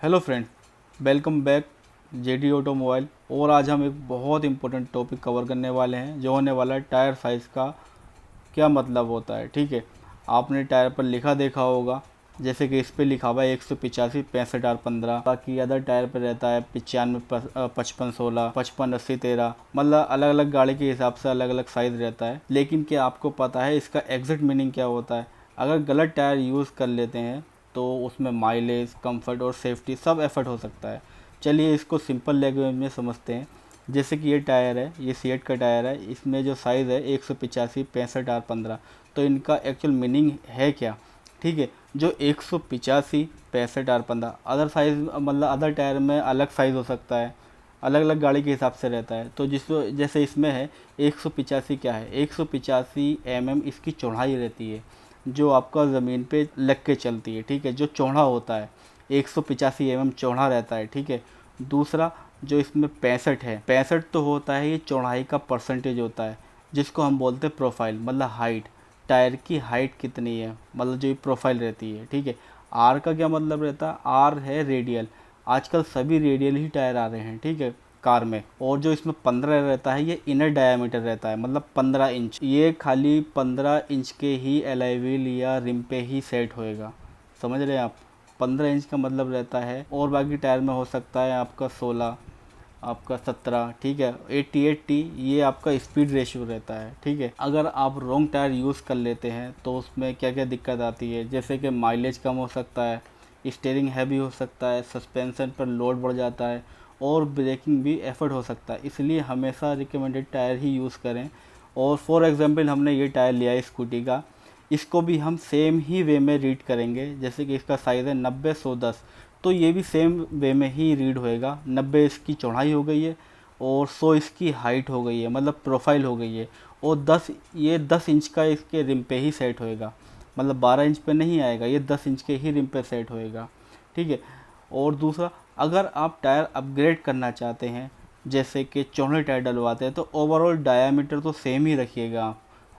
Hello friend, welcome back JD automobile. और आज हम एक बहुत इंपॉर्टेंट टॉपिक कवर करने वाले हैं जो होने वाला है टायर साइज़ का क्या मतलब होता है। ठीक है, आपने टायर पर लिखा देखा होगा, जैसे कि इस पे लिखा हुआ है 185 65 R15। बाकी अदर टायर पर रहता है 95 55 16 55 80 13। मतलब अलग अलग गाड़ी के हिसाब से अलग अलग साइज़ रहता है। लेकिन क्या आपको पता है इसका एग्जैक्ट मीनिंग क्या होता है? अगर गलत टायर यूज़ कर लेते हैं तो उसमें माइलेज, कंफर्ट और सेफ्टी सब एफर्ट हो सकता है। चलिए इसको सिंपल लैंग्वेज में समझते हैं। जैसे कि ये टायर है, ये सीएट का टायर है, इसमें जो साइज़ है 185 65 R15। तो इनका एक्चुअल मीनिंग है क्या? ठीक है, जो 185 65 R15 अदर साइज़ मतलब अदर टायर में अलग साइज़ हो सकता है, अलग अलग गाड़ी के हिसाब से रहता है। तो जिसको जैसे इसमें है 185 क्या है, 185 इसकी चौड़ाई रहती है जो आपका ज़मीन पे लग के चलती है। ठीक है, जो चौड़ा होता है 185 चौड़ा रहता है। ठीक है, दूसरा जो इसमें 65 है, 65 तो होता है ये चौड़ाई का परसेंटेज होता है जिसको हम बोलते हैं प्रोफाइल, मतलब हाइट। टायर की हाइट कितनी है, मतलब जो ये प्रोफाइल रहती है। ठीक है, आर का क्या मतलब रहता है? आर है रेडियल। आजकल सभी रेडियल ही टायर आ रहे हैं। ठीक है, कार में। और जो इसमें 15 रहता है ये इनर डायामीटर रहता है, मतलब 15 इंच। ये खाली 15 इंच के ही एलॉय व्हील या रिम पे ही सेट होएगा। समझ रहे हैं आप? 15 इंच का मतलब रहता है। और बाकी टायर में हो सकता है आपका 16, आपका 17। ठीक है, 80-80 ये आपका स्पीड रेशियो रहता है। ठीक है, अगर आप रॉन्ग टायर यूज़ कर लेते हैं तो उसमें क्या क्या दिक्कत आती है, जैसे कि माइलेज कम हो सकता है, स्टीयरिंग हैवी हो सकता है, सस्पेंशन पर लोड बढ़ जाता है और ब्रेकिंग भी एफर्ट हो सकता है। इसलिए हमेशा रिकमेंडेड टायर ही यूज़ करें। और फॉर एग्जांपल हमने ये टायर लिया है स्कूटी का, इसको भी हम सेम ही वे में रीड करेंगे। जैसे कि इसका साइज़ है 90 110, तो ये भी सेम वे में ही रीड होएगा। 90 इसकी चौड़ाई हो गई है और 100 इसकी हाइट हो गई है, मतलब प्रोफाइल हो गई है। और 10 इंच का इसके रिम पे ही सेट होएगा, मतलब 12 इंच पे नहीं आएगा, ये 10 इंच के ही रिम पे सेट होएगा। ठीक है, और दूसरा, अगर आप टायर अपग्रेड करना चाहते हैं, जैसे कि चौड़े टायर डलवाते हैं, तो ओवरऑल डायामीटर तो सेम ही रखिएगा आप।